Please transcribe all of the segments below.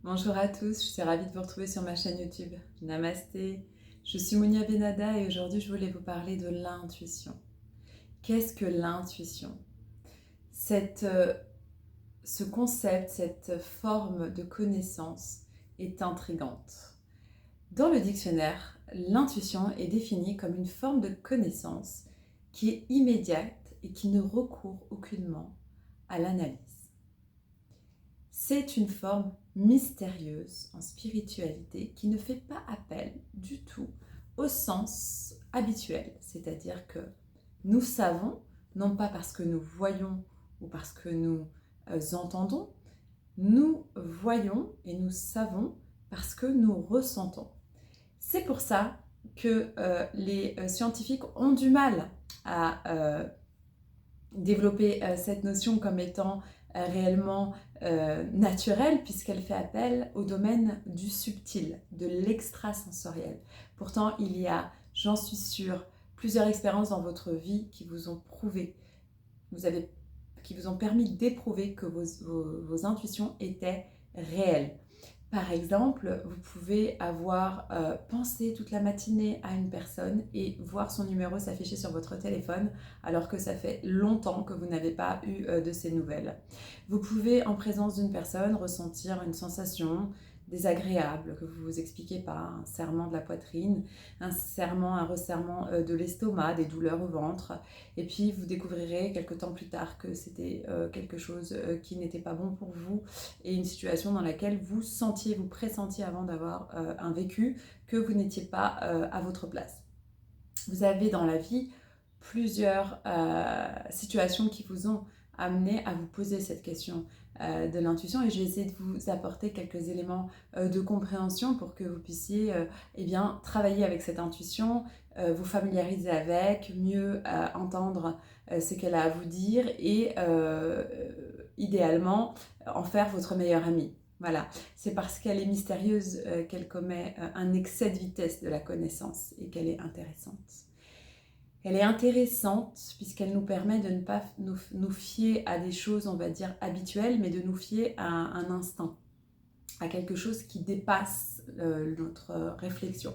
Bonjour à tous, je suis ravie de vous retrouver sur ma chaîne YouTube. Namasté, je suis Mounia Benada et aujourd'hui je voulais vous parler de l'intuition. Qu'est-ce que l'intuition? Cette, Ce concept, cette forme de connaissance est intrigante. Dans le dictionnaire, l'intuition est définie comme une forme de connaissance qui est immédiate et qui ne recourt aucunement à l'analyse. C'est une forme mystérieuse en spiritualité qui ne fait pas appel du tout au sens habituel, c'est-à-dire que nous savons, non pas parce que nous voyons ou parce que nous entendons, nous voyons et nous savons parce que nous ressentons. C'est pour ça que les scientifiques ont du mal à développer cette notion comme étant réellement naturelle, puisqu'elle fait appel au domaine du subtil, de l'extrasensoriel. Pourtant, il y a, j'en suis sûre, plusieurs expériences dans votre vie qui vous ont prouvé, qui vous ont permis d'éprouver que vos intuitions étaient réelles. Par exemple, vous pouvez avoir pensé toute la matinée à une personne et voir son numéro s'afficher sur votre téléphone alors que ça fait longtemps que vous n'avez pas eu de ses nouvelles. Vous pouvez, en présence d'une personne, ressentir une sensation désagréable que vous ne vous expliquez pas, un serrement de la poitrine, un resserrement de l'estomac, des douleurs au ventre, et puis vous découvrirez quelques temps plus tard que c'était quelque chose qui n'était pas bon pour vous et une situation dans laquelle vous pressentiez avant d'avoir un vécu que vous n'étiez pas à votre place. Vous avez dans la vie plusieurs situations qui vous ont amené à vous poser cette question de l'intuition et je vais essayer de vous apporter quelques éléments de compréhension pour que vous puissiez travailler avec cette intuition, vous familiariser avec, mieux entendre ce qu'elle a à vous dire et idéalement en faire votre meilleur ami. Voilà, c'est parce qu'elle est mystérieuse qu'elle commet un excès de vitesse de la connaissance et qu'elle est intéressante. Elle est intéressante puisqu'elle nous permet de ne pas nous fier à des choses, on va dire, habituelles, mais de nous fier à un instinct, à quelque chose qui dépasse notre réflexion.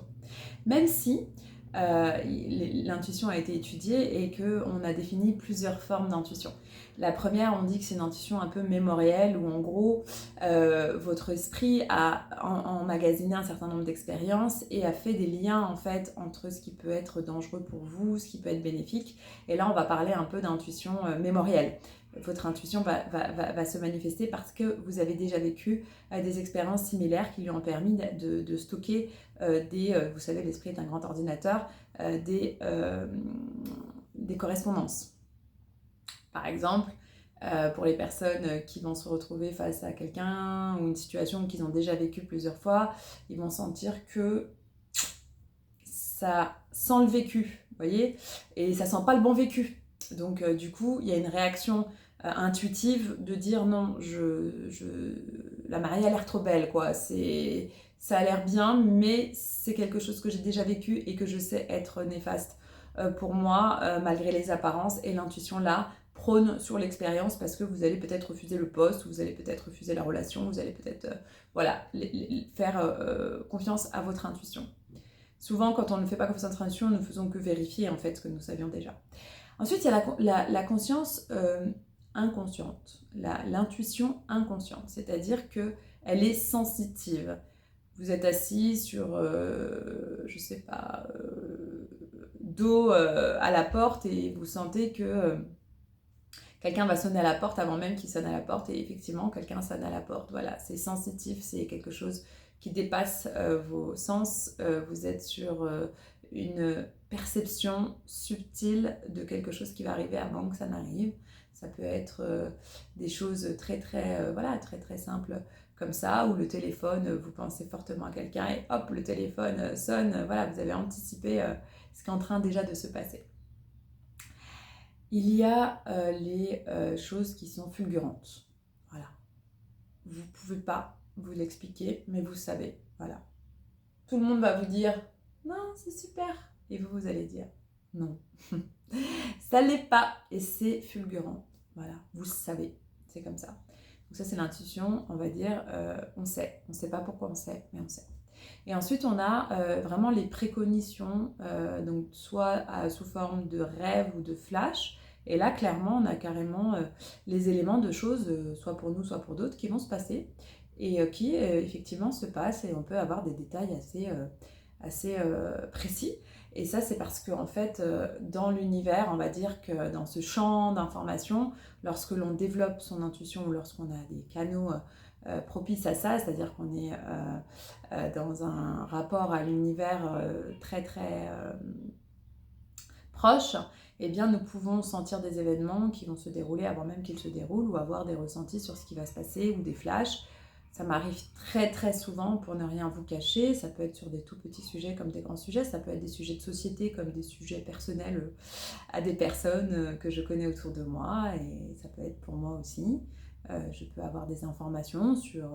Même si l'intuition a été étudiée et qu'on a défini plusieurs formes d'intuition. La première, on dit que c'est une intuition un peu mémorielle où en gros, votre esprit a emmagasiné un certain nombre d'expériences et a fait des liens en fait entre ce qui peut être dangereux pour vous, ce qui peut être bénéfique. Et là, on va parler un peu d'intuition mémorielle. Votre intuition va se manifester parce que vous avez déjà vécu des expériences similaires qui lui ont permis de stocker vous savez, l'esprit est un grand ordinateur, des correspondances. Par exemple, pour les personnes qui vont se retrouver face à quelqu'un ou une situation qu'ils ont déjà vécue plusieurs fois, ils vont sentir que ça sent le vécu, vous voyez, et ça sent pas le bon vécu. Donc du coup, il y a une réaction intuitive de dire non, la mariée a l'air trop belle, quoi. Ça a l'air bien, mais c'est quelque chose que j'ai déjà vécu et que je sais être néfaste pour moi, malgré les apparences. Et l'intuition, là, prône sur l'expérience parce que vous allez peut-être refuser le poste, vous allez peut-être refuser la relation, vous allez peut-être faire confiance à votre intuition. Souvent, quand on ne fait pas confiance à notre intuition, nous ne faisons que vérifier en fait ce que nous savions déjà. Ensuite, il y a la conscience inconsciente, l'intuition inconsciente, c'est-à-dire qu'elle est sensitive. Vous êtes assis sur, je sais pas, dos à la porte et vous sentez que quelqu'un va sonner à la porte avant même qu'il sonne à la porte et effectivement, quelqu'un sonne à la porte. Voilà, c'est sensitif, c'est quelque chose qui dépasse vos sens. Vous êtes sur une perception subtile de quelque chose qui va arriver avant que ça n'arrive. Ça peut être des choses très très simples comme ça, où le téléphone, vous pensez fortement à quelqu'un et hop, le téléphone sonne. Voilà, vous avez anticipé ce qui est en train déjà de se passer. Il y a les choses qui sont fulgurantes. Voilà. Vous ne pouvez pas vous l'expliquer, mais vous savez. Voilà. Tout le monde va vous dire « Non, c'est super !» Et vous allez dire « Non, ça ne l'est pas !» Et c'est fulgurant. Voilà, vous le savez. C'est comme ça. Donc ça, c'est l'intuition, on va dire, on sait. On ne sait pas pourquoi on sait, mais on sait. Et ensuite, on a vraiment les précognitions, donc soit sous forme de rêve ou de flash. Et là, clairement, on a carrément les éléments de choses, soit pour nous, soit pour d'autres, qui vont se passer et qui, effectivement, se passent. Et on peut avoir des détails assez précis. Et ça, c'est parce qu'en fait, dans l'univers, on va dire que dans ce champ d'information, lorsque l'on développe son intuition ou lorsqu'on a des canaux propices à ça, c'est-à-dire qu'on est dans un rapport à l'univers très très proche, eh bien nous pouvons sentir des événements qui vont se dérouler avant même qu'ils se déroulent ou avoir des ressentis sur ce qui va se passer ou des flashs. Ça m'arrive très très souvent, pour ne rien vous cacher. Ça peut être sur des tout petits sujets comme des grands sujets, ça peut être des sujets de société comme des sujets personnels à des personnes que je connais autour de moi, et ça peut être pour moi aussi. Je peux avoir des informations sur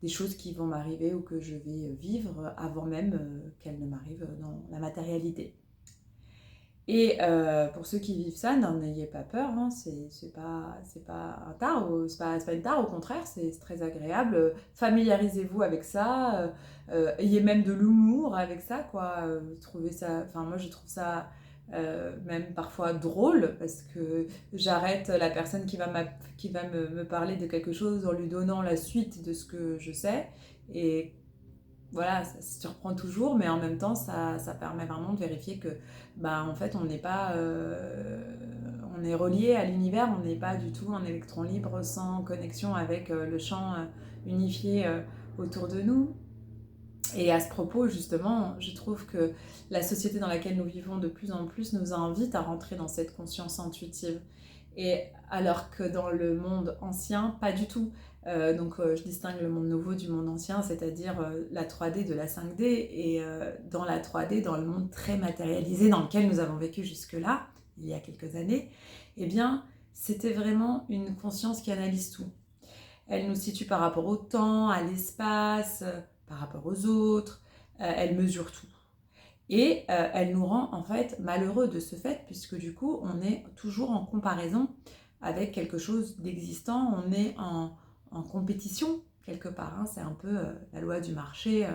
des choses qui vont m'arriver ou que je vais vivre avant même qu'elles ne m'arrivent dans la matérialité. Et pour ceux qui vivent ça, n'en ayez pas peur, hein, c'est pas un tard, c'est pas une tare, au contraire, c'est très agréable. Familiarisez-vous avec ça, ayez même de l'humour avec ça, quoi. Trouvez ça, enfin moi je trouve ça même parfois drôle, parce que j'arrête la personne qui va me parler de quelque chose en lui donnant la suite de ce que je sais, et voilà, ça se surprend toujours, mais en même temps, ça permet vraiment de vérifier que, bah, en fait, on n'est pas, on est relié à l'univers, on n'est pas du tout un électron libre sans connexion avec le champ unifié autour de nous. Et à ce propos, justement, je trouve que la société dans laquelle nous vivons de plus en plus nous invite à rentrer dans cette conscience intuitive. Et alors que dans le monde ancien, pas du tout. Je distingue le monde nouveau du monde ancien, c'est-à-dire la 3D de la 5D. Et dans la 3D, dans le monde très matérialisé dans lequel nous avons vécu jusque-là, il y a quelques années, eh bien, c'était vraiment une conscience qui analyse tout. Elle nous situe par rapport au temps, à l'espace, par rapport aux autres, elle mesure tout. Et elle nous rend en fait malheureux de ce fait, puisque du coup on est toujours en comparaison avec quelque chose d'existant, on est en compétition quelque part, hein. C'est un peu la loi du marché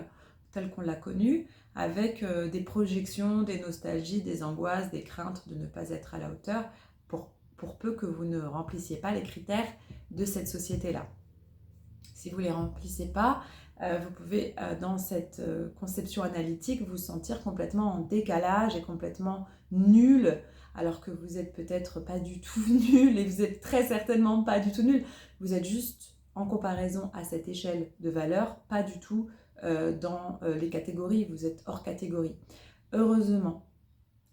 telle qu'on l'a connue, avec des projections, des nostalgies, des angoisses, des craintes de ne pas être à la hauteur, pour peu que vous ne remplissiez pas les critères de cette société-là. Si vous ne les remplissez pas, vous pouvez, dans cette conception analytique, vous sentir complètement en décalage et complètement nul, alors que vous n'êtes peut-être pas du tout nul, et vous n'êtes très certainement pas du tout nul. Vous êtes juste, en comparaison à cette échelle de valeur, pas du tout dans les catégories, vous êtes hors catégorie. Heureusement,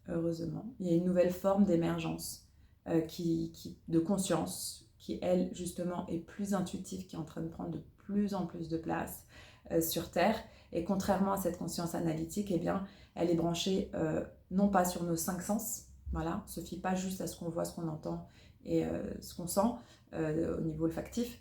il y a une nouvelle forme d'émergence de conscience, qui elle justement est plus intuitive, qui est en train de prendre de plus en plus de place sur Terre. Et contrairement à cette conscience analytique, eh bien, elle est branchée non pas sur nos 5 sens, voilà, on ne se fie pas juste à ce qu'on voit, ce qu'on entend et ce qu'on sent au niveau olfactif,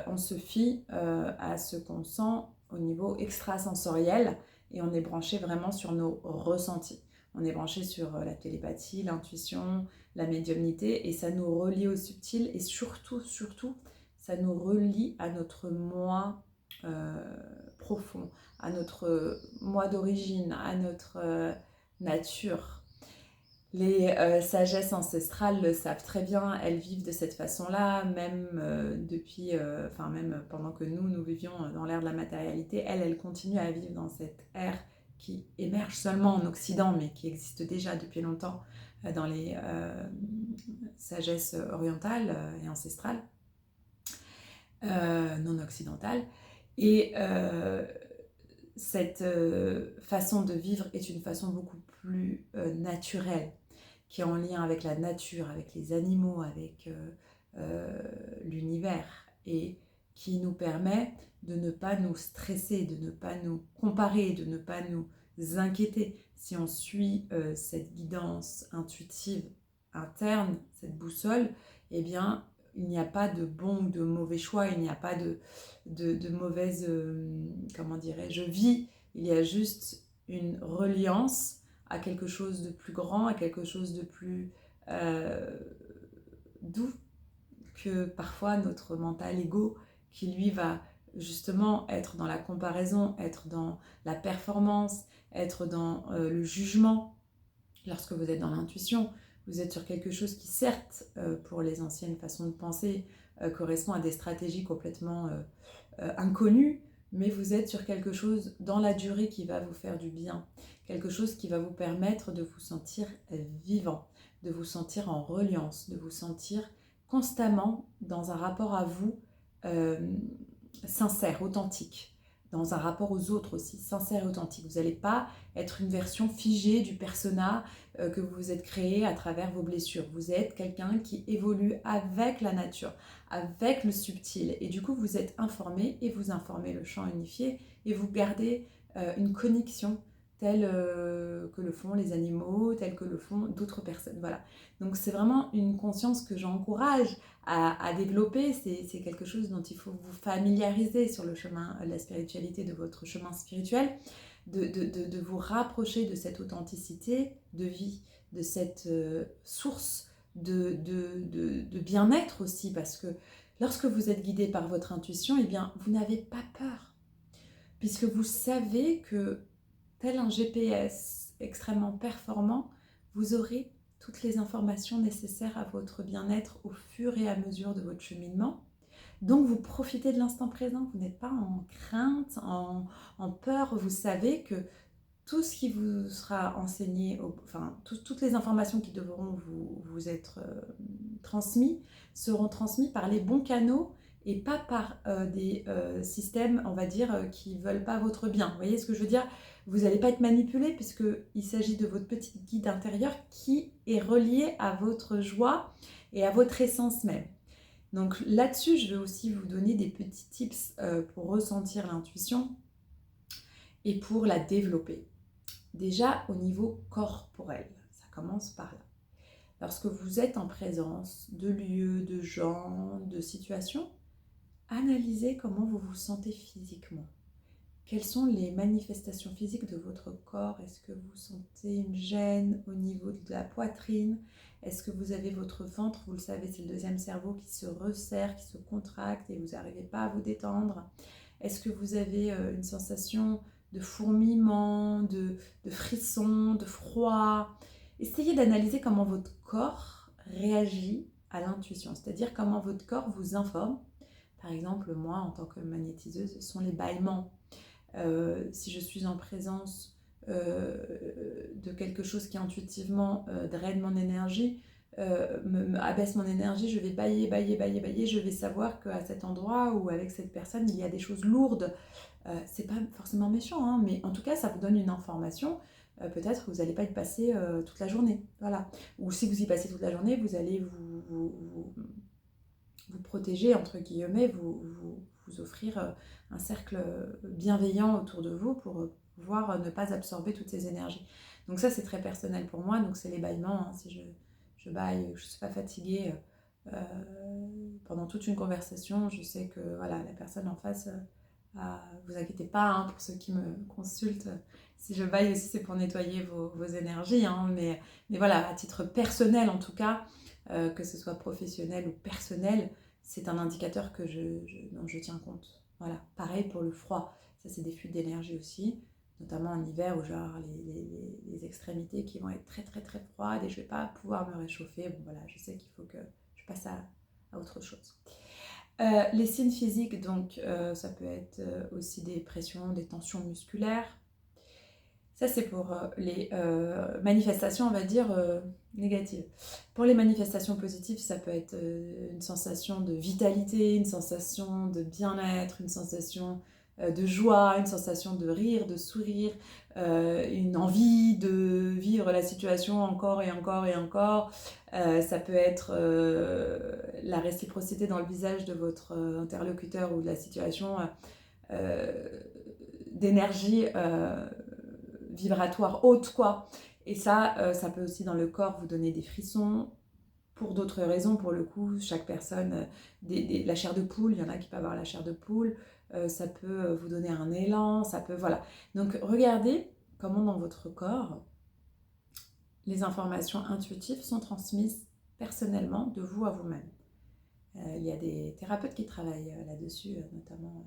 on se fie à ce qu'on sent au niveau extrasensoriel, et on est branché vraiment sur nos ressentis. On est branché sur la télépathie, l'intuition, la médiumnité, et ça nous relie au subtil, et surtout, ça nous relie à notre moi profond, à notre moi d'origine, à notre nature. Les sagesses ancestrales le savent très bien, elles vivent de cette façon-là, même même pendant que nous vivions dans l'ère de la matérialité, elles continuent à vivre dans cette ère qui émerge seulement en Occident, mais qui existe déjà depuis longtemps dans les sagesses orientales et ancestrales, non occidentales. Et cette façon de vivre est une façon beaucoup plus naturelle, qui est en lien avec la nature, avec les animaux, avec l'univers, et qui nous permet de ne pas nous stresser, de ne pas nous comparer, de ne pas nous inquiéter. Si on suit cette guidance intuitive interne, cette boussole, eh bien, il n'y a pas de bon ou de mauvais choix, il n'y a pas de mauvaise, comment dirais-je, vie. Il y a juste une reliance à quelque chose de plus grand, à quelque chose de plus doux que parfois notre mental ego qui lui va justement être dans la comparaison, être dans la performance, être dans le jugement. Lorsque vous êtes dans l'intuition, vous êtes sur quelque chose qui, certes, pour les anciennes façons de penser, correspond à des stratégies complètement inconnues, mais vous êtes sur quelque chose dans la durée qui va vous faire du bien, quelque chose qui va vous permettre de vous sentir vivant, de vous sentir en reliance, de vous sentir constamment dans un rapport à vous sincère, authentique, dans un rapport aux autres aussi, sincère et authentique. Vous n'allez pas être une version figée du persona que vous vous êtes créé à travers vos blessures. Vous êtes quelqu'un qui évolue avec la nature, avec le subtil. Et du coup, vous êtes informé et vous informez le champ unifié et vous gardez une connexion telle que le font les animaux, telle que le font d'autres personnes. Voilà. Donc c'est vraiment une conscience que j'encourage à développer. C'est quelque chose dont il faut vous familiariser sur le chemin de la spiritualité, de votre chemin spirituel, de vous rapprocher de cette authenticité de vie, de cette source de bien-être aussi, parce que lorsque vous êtes guidé par votre intuition, eh bien, vous n'avez pas peur, puisque vous savez que tel un GPS extrêmement performant, vous aurez toutes les informations nécessaires à votre bien-être au fur et à mesure de votre cheminement. Donc vous profitez de l'instant présent, vous n'êtes pas en crainte, en peur, vous savez que tout ce qui vous sera enseigné, enfin toutes les informations qui devront vous être transmises seront transmises par les bons canaux et pas par des systèmes, on va dire, qui ne veulent pas votre bien. Vous voyez ce que je veux dire? Vous n'allez pas être manipulé puisqu'il s'agit de votre petit guide intérieur qui est relié à votre joie et à votre essence même. Donc là-dessus, je vais aussi vous donner des petits tips pour ressentir l'intuition et pour la développer. Déjà au niveau corporel, ça commence par là. Lorsque vous êtes en présence de lieux, de gens, de situations, analysez comment vous vous sentez physiquement. Quelles sont les manifestations physiques de votre corps? Est-ce que vous sentez une gêne au niveau de la poitrine? Est-ce que vous avez votre ventre? Vous le savez, c'est le deuxième cerveau qui se resserre, qui se contracte et vous n'arrivez pas à vous détendre. Est-ce que vous avez une sensation de fourmillement, de frisson, de froid? Essayez d'analyser comment votre corps réagit à l'intuition, c'est-à-dire comment votre corps vous informe. Par exemple, moi, en tant que magnétiseuse, ce sont les bâillements. Si je suis en présence de quelque chose qui intuitivement draine mon énergie, abaisse mon énergie, je vais bâiller, je vais savoir qu'à cet endroit ou avec cette personne, il y a des choses lourdes. C'est pas forcément méchant, hein, mais en tout cas, ça vous donne une information. Peut-être que vous n'allez pas y passer toute la journée. Voilà. Ou si vous y passez toute la journée, vous allez vous protéger, entre guillemets, vous offrir un cercle bienveillant autour de vous pour pouvoir ne pas absorber toutes ces énergies. Donc ça, c'est très personnel pour moi. Donc c'est les bâillements. Hein. Si je bâille, je ne suis pas fatiguée pendant toute une conversation, je sais que voilà, la personne en face... vous inquiétez pas, hein, pour ceux qui me consultent, si je baille aussi, c'est pour nettoyer vos énergies, hein, mais voilà, à titre personnel en tout cas, que ce soit professionnel ou personnel, c'est un indicateur dont je tiens compte. Voilà, pareil pour le froid, ça c'est des fuites d'énergie aussi, notamment en hiver où genre les extrémités qui vont être très très très froides et je vais pas pouvoir me réchauffer. Bon voilà, je sais qu'il faut que je passe à autre chose. Les signes physiques, donc ça peut être aussi des pressions, des tensions musculaires. Ça, c'est pour les manifestations, on va dire, négatives. Pour les manifestations positives, ça peut être une sensation de vitalité, une sensation de bien-être, une sensation de joie, une sensation de rire, de sourire, une envie de vivre la situation encore et encore et encore. Ça peut être la réciprocité dans le visage de votre interlocuteur ou de la situation d'énergie vibratoire haute, quoi. Et ça, ça peut aussi dans le corps vous donner des frissons. Pour d'autres raisons, pour le coup, chaque personne, la chair de poule, il y en a qui peuvent avoir la chair de poule, ça peut vous donner un élan, ça peut, voilà. Donc regardez comment dans votre corps, les informations intuitives sont transmises personnellement de vous à vous-même. Il y a des thérapeutes qui travaillent là-dessus, notamment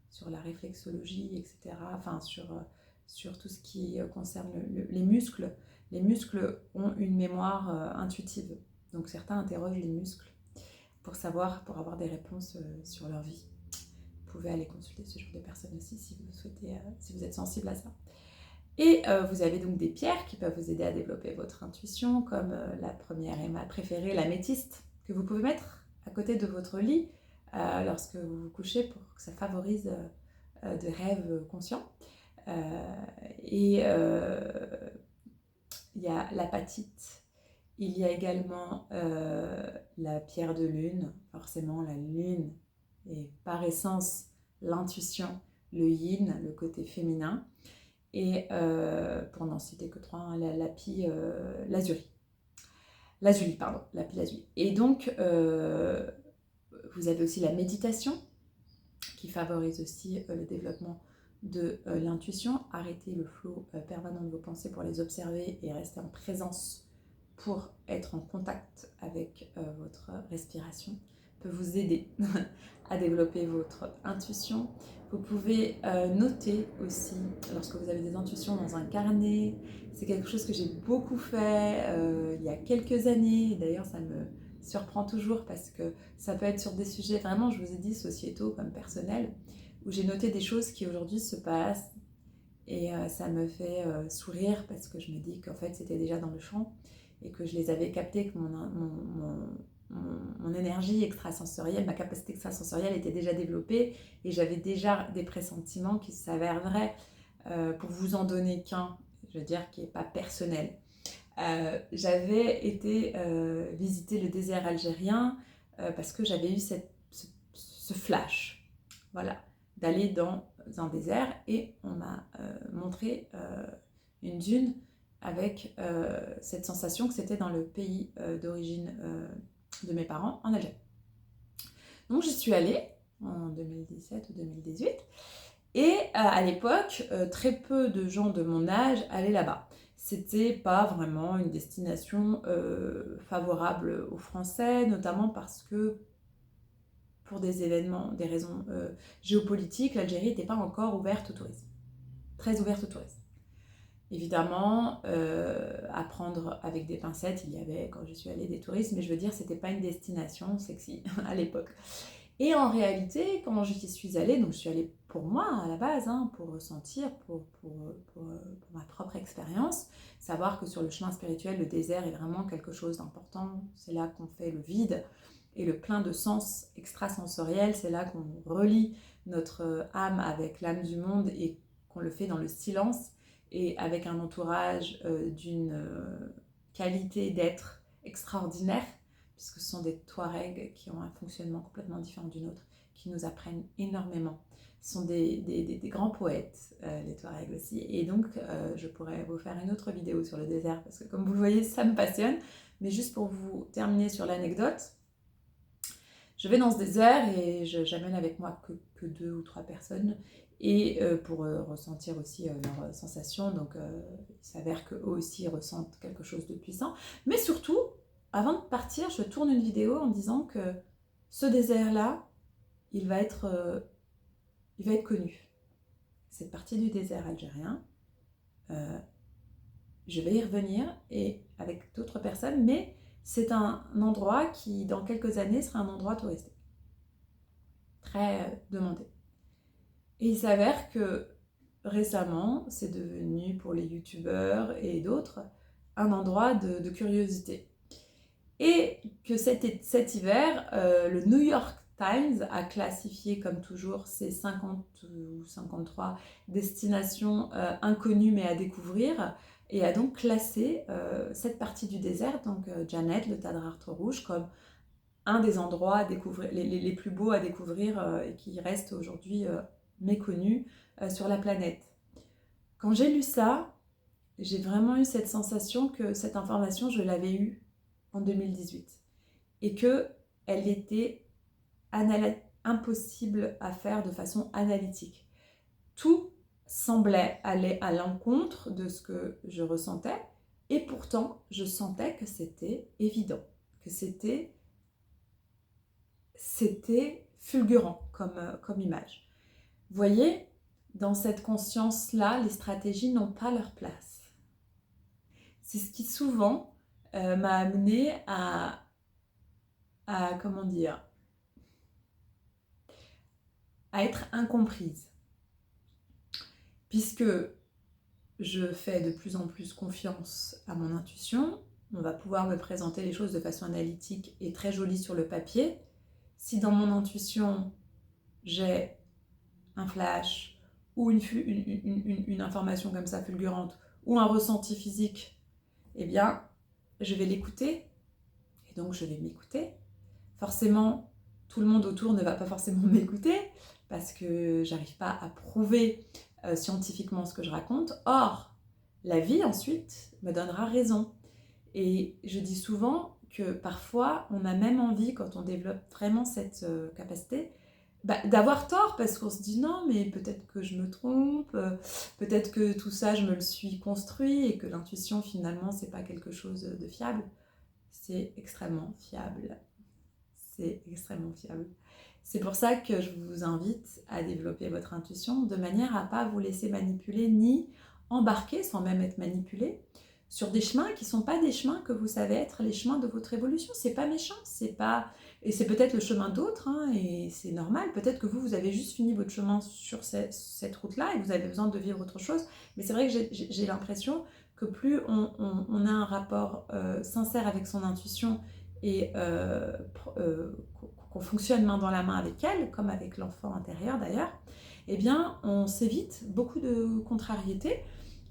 sur la réflexologie, etc. Enfin, sur tout ce qui concerne les muscles. Les muscles ont une mémoire intuitive. Donc certains interrogent les muscles pour avoir des réponses sur leur vie. Vous pouvez aller consulter ce genre de personnes aussi si vous souhaitez, si vous êtes sensible à ça. Et vous avez donc des pierres qui peuvent vous aider à développer votre intuition, comme la première et ma préférée, l'améthyste, que vous pouvez mettre à côté de votre lit lorsque vous vous couchez pour que ça favorise des rêves conscients. Il y a l'apatite, il y a également la pierre de lune. Forcément, la lune est par essence l'intuition, le yin, le côté féminin. Et pour n'en citer que trois, hein, lapis lazuli. Lapis lazuli. Et donc, vous avez aussi la méditation, qui favorise aussi le développement de l'intuition. Arrêtez le flot permanent de vos pensées pour les observer et rester en présence pour être en contact avec votre respiration. Peut vous aider à développer votre intuition. Vous pouvez noter aussi, lorsque vous avez des intuitions, dans un carnet. C'est quelque chose que j'ai beaucoup fait il y a quelques années. D'ailleurs, ça me surprend toujours parce que ça peut être sur des sujets vraiment, je vous ai dit, sociétaux comme personnels, où j'ai noté des choses qui aujourd'hui se passent et ça me fait sourire parce que je me dis qu'en fait c'était déjà dans le champ et que je les avais captés, que mon énergie extrasensorielle, ma capacité extrasensorielle était déjà développée et j'avais déjà des pressentiments qui s'avèrent vrais. Pour vous en donner qu'un, je veux dire, qui n'est pas personnel. J'avais été visiter le désert algérien parce que j'avais eu ce flash, voilà, d'aller dans un désert et on m'a montré une dune avec cette sensation que c'était dans le pays d'origine de mes parents, en Algérie. Donc j'y suis allée en 2017 ou 2018 et à l'époque, très peu de gens de mon âge allaient là-bas. C'était pas vraiment une destination favorable aux Français, notamment parce que pour des événements, des raisons géopolitiques, l'Algérie n'était pas encore ouverte au tourisme, très ouverte au tourisme. Évidemment, à prendre avec des pincettes, il y avait, quand je suis allée, des touristes, mais je veux dire, c'était pas une destination sexy à l'époque. Et en réalité, quand j'y suis allée, donc je suis allée pour moi à la base, hein, pour ressentir, pour ma propre expérience, savoir que sur le chemin spirituel, le désert est vraiment quelque chose d'important. C'est là qu'on fait le vide et le plein de sens extrasensoriel. C'est là qu'on relie notre âme avec l'âme du monde et qu'on le fait dans le silence et avec un entourage d'une qualité d'être extraordinaire, puisque ce sont des Touaregs qui ont un fonctionnement complètement différent du nôtre, qui nous apprennent énormément. Ce sont des grands poètes, les Touaregs aussi. Et donc, je pourrais vous faire une autre vidéo sur le désert, parce que comme vous le voyez, ça me passionne. Mais juste pour vous terminer sur l'anecdote, je vais dans ce désert et j'amène avec moi que 2 ou 3 personnes et pour ressentir aussi leurs sensations. Donc, il s'avère qu'eux aussi ressentent quelque chose de puissant. Mais surtout, avant de partir, je tourne une vidéo en disant que ce désert-là, il va être connu. Cette partie du désert algérien, je vais y revenir et avec d'autres personnes, mais c'est un endroit qui, dans quelques années, sera un endroit touristique. Très demandé. Et il s'avère que récemment, c'est devenu pour les youtubeurs et d'autres un endroit de curiosité. Et que cet hiver, le New York Times a classifié comme toujours ces 50 ou 53 destinations inconnues mais à découvrir et a donc classé cette partie du désert, donc Djanet, le Tadrart rouge, comme un des endroits à découvrir, les plus beaux à découvrir et qui restent aujourd'hui méconnus sur la planète. Quand j'ai lu ça, j'ai vraiment eu cette sensation que cette information, je l'avais eue en 2018 et qu'elle était impossible à faire de façon analytique. Tout semblait aller à l'encontre de ce que je ressentais et pourtant je sentais que c'était évident, que c'était c'était fulgurant comme image. Vous voyez, dans cette conscience-là, les stratégies n'ont pas leur place. C'est ce qui souvent m'a amené à comment dire, à être incomprise. Puisque je fais de plus en plus confiance à mon intuition, on va pouvoir me présenter les choses de façon analytique et très jolie sur le papier. Si dans mon intuition, j'ai un flash ou une information comme ça fulgurante ou un ressenti physique, eh bien, je vais l'écouter et donc je vais m'écouter. Forcément, tout le monde autour ne va pas forcément m'écouter parce que j'arrive pas à prouver scientifiquement ce que je raconte. Or, la vie ensuite me donnera raison. Et je dis souvent que parfois, on a même envie, quand on développe vraiment cette capacité, d'avoir tort parce qu'on se dit non, mais peut-être que je me trompe, peut-être que tout ça, je me le suis construit et que l'intuition, finalement, c'est pas quelque chose de fiable. C'est extrêmement fiable. C'est extrêmement fiable. C'est pour ça que je vous invite à développer votre intuition de manière à ne pas vous laisser manipuler ni embarquer sans même être manipulé sur des chemins qui ne sont pas des chemins que vous savez être les chemins de votre évolution. C'est pas méchant, c'est pas... Et c'est peut-être le chemin d'autres, hein, et c'est normal. Peut-être que vous avez juste fini votre chemin sur cette route-là et vous avez besoin de vivre autre chose. Mais c'est vrai que j'ai l'impression que plus on a un rapport sincère avec son intuition et qu'on fonctionne main dans la main avec elle, comme avec l'enfant intérieur d'ailleurs, eh bien on s'évite beaucoup de contrariétés,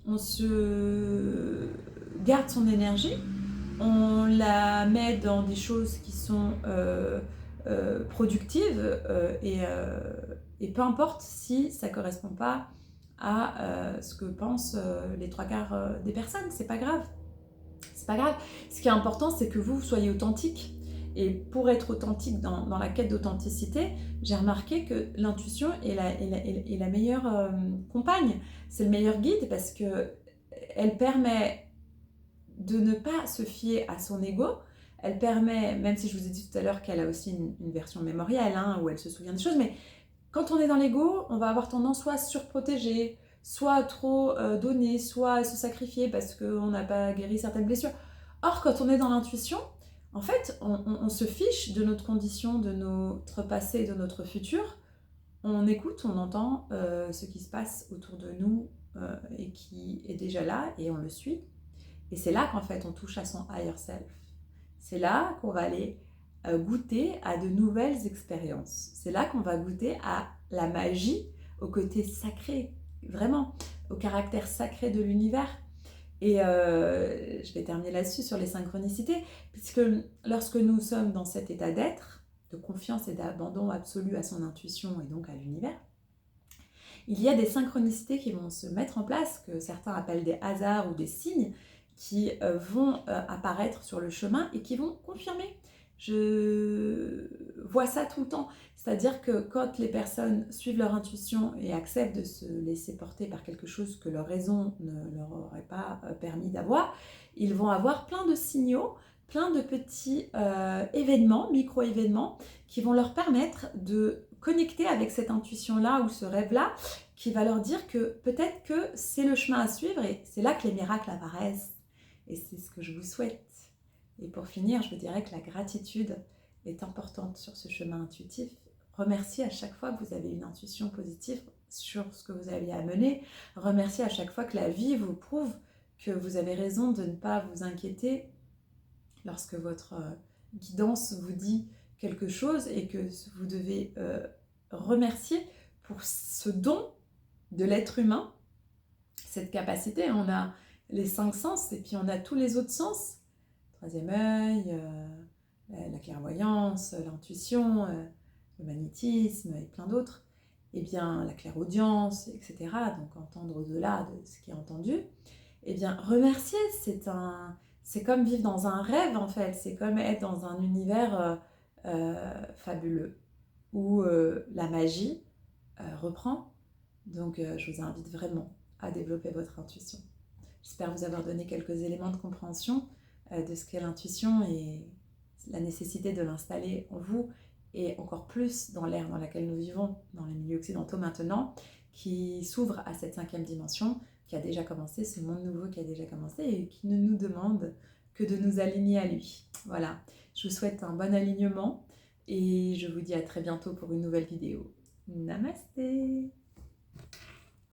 on se garde son énergie, on la met dans des choses qui sont productives et peu importe si ça ne correspond pas à ce que pensent les trois quarts des personnes, c'est pas grave. C'est pas grave. Ce qui est important, c'est que vous soyez authentique. Et pour être authentique dans la quête d'authenticité, j'ai remarqué que l'intuition est la meilleure compagne. C'est le meilleur guide parce qu'elle permet de ne pas se fier à son ego. Elle permet, même si je vous ai dit tout à l'heure qu'elle a aussi une version mémorielle, hein, où elle se souvient des choses, mais quand on est dans l'ego, on va avoir tendance soit à se surprotéger, soit à trop donner, soit à se sacrifier parce qu'on n'a pas guéri certaines blessures. Or, quand on est dans l'intuition, en fait, on se fiche de notre condition, de notre passé, de notre futur. On écoute, on entend ce qui se passe autour de nous et qui est déjà là et on le suit. Et c'est là qu'en fait, on touche à son higher self. C'est là qu'on va aller goûter à de nouvelles expériences. C'est là qu'on va goûter à la magie, au côté sacré, vraiment, au caractère sacré de l'univers. Et je vais terminer là-dessus sur les synchronicités, puisque lorsque nous sommes dans cet état d'être, de confiance et d'abandon absolu à son intuition et donc à l'univers, il y a des synchronicités qui vont se mettre en place, que certains appellent des hasards ou des signes, qui vont apparaître sur le chemin et qui vont confirmer. Je vois ça tout le temps. C'est-à-dire que quand les personnes suivent leur intuition et acceptent de se laisser porter par quelque chose que leur raison ne leur aurait pas permis d'avoir, ils vont avoir plein de signaux, plein de petits événements, micro-événements, qui vont leur permettre de connecter avec cette intuition-là ou ce rêve-là, qui va leur dire que peut-être que c'est le chemin à suivre et c'est là que les miracles apparaissent. Et c'est ce que je vous souhaite. Et pour finir, je vous dirais que la gratitude est importante sur ce chemin intuitif. Remerciez à chaque fois que vous avez une intuition positive sur ce que vous avez à mener. Remerciez à chaque fois que la vie vous prouve que vous avez raison de ne pas vous inquiéter lorsque votre guidance vous dit quelque chose et que vous devez remercier pour ce don de l'être humain, cette capacité. On a les 5 sens et puis on a tous les autres sens. Troisième œil, la clairvoyance, l'intuition, le magnétisme et plein d'autres. Eh bien, la clairaudience, etc. Donc, entendre au-delà de ce qui est entendu. Eh bien, remercier, c'est comme vivre dans un rêve, en fait. C'est comme être dans un univers fabuleux où la magie reprend. Donc, je vous invite vraiment à développer votre intuition. J'espère vous avoir donné quelques éléments de compréhension de ce qu'est l'intuition et la nécessité de l'installer en vous et encore plus dans l'ère dans laquelle nous vivons, dans les milieux occidentaux maintenant, qui s'ouvre à cette 5e dimension qui a déjà commencé, ce monde nouveau qui a déjà commencé et qui ne nous demande que de nous aligner à lui. Voilà, je vous souhaite un bon alignement et je vous dis à très bientôt pour une nouvelle vidéo. Namasté!